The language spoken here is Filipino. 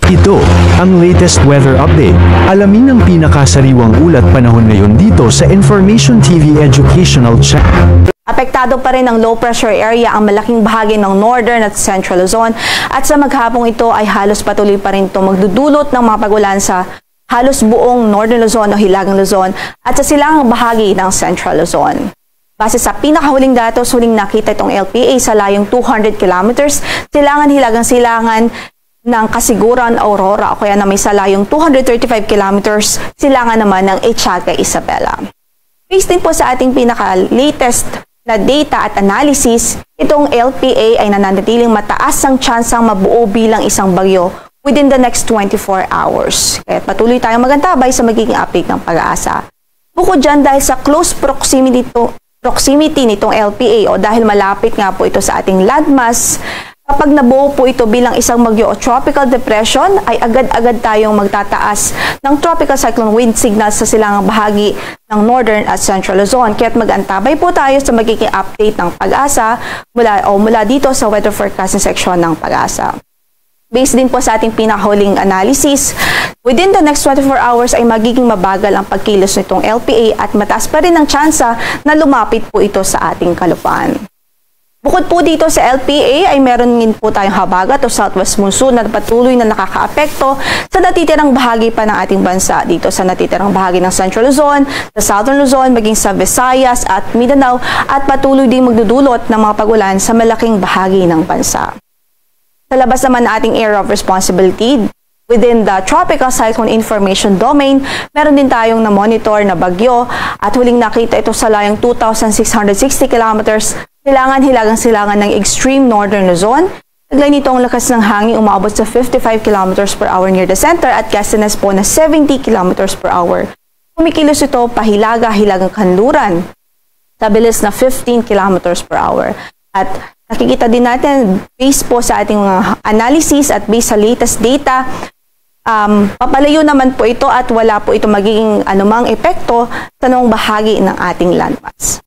Ito ang latest weather update. Alamin ang pinakasariwang ulat panahon ngayon dito sa Information TV Educational Channel. Apektado pa rin ng low pressure area ang malaking bahagi ng Northern at Central Luzon at sa maghapong ito ay halos patuloy pa rin ito magdudulot ng mga pagulan sa halos buong Northern Luzon o Hilagang Luzon at sa silangang bahagi ng Central Luzon. Base sa pinakahuling datos, huling nakita itong LPA sa layong 200 kilometers, silangan-hilagang-silangan ng Kasiguran, Aurora o kaya na may salayong 235 kilometers, silangan naman ng Echaga, Isabela. Based din po sa ating pinaka-latest na data at analysis, itong LPA ay nananatiling mataas ang tsansang mabuo bilang isang bagyo within the next 24 hours. Kaya patuloy tayong magantabay sa magiging update ng Pag-asa. Bukod dyan, dahil sa close proximity nitong LPA o dahil malapit nga po ito sa ating landmass, kapag nabuo po ito bilang isang bagyo o tropical depression, ay agad-agad tayong magtataas ng tropical cyclone wind signals sa silangang bahagi ng Northern at Central Luzon. Kaya't mag-antabay po tayo sa magiging update ng Pag-asa mula dito sa weather forecasting section ng Pag-asa. Based din po sa ating pinahuling analysis, within the next 24 hours ay magiging mabagal ang pagkilos nitong LPA at mataas pa rin ang tsansa na lumapit po ito sa ating kalupaan. Bukod po dito sa LPA ay meron din po tayong habagat o southwest monsoon na patuloy na nakakaapekto sa natitirang bahagi pa ng ating bansa. Dito sa natitirang bahagi ng Central Luzon, sa Southern Luzon, maging sa Visayas at Mindanao at patuloy din magdudulot ng mga pagulan sa malaking bahagi ng bansa. Sa labas naman ng ating area of responsibility, within the Tropical Cyclone Information Domain, meron din tayong na-monitor na bagyo at huling nakita ito sa layong 2,660 kilometers silangan-hilagang-silangan ng extreme Northern Luzon. Taglay nito ang lakas ng hangin umabot sa 55 km per hour near the center at gustiness po na 70 km per hour. Kumikilos ito pahilaga-hilagang kanluran sa bilis na 15 km per hour. At nakikita din natin, based po sa ating mga analysis at based sa latest data, papalayo naman po ito at wala po ito magiging anumang epekto sa noong bahagi ng ating landmass.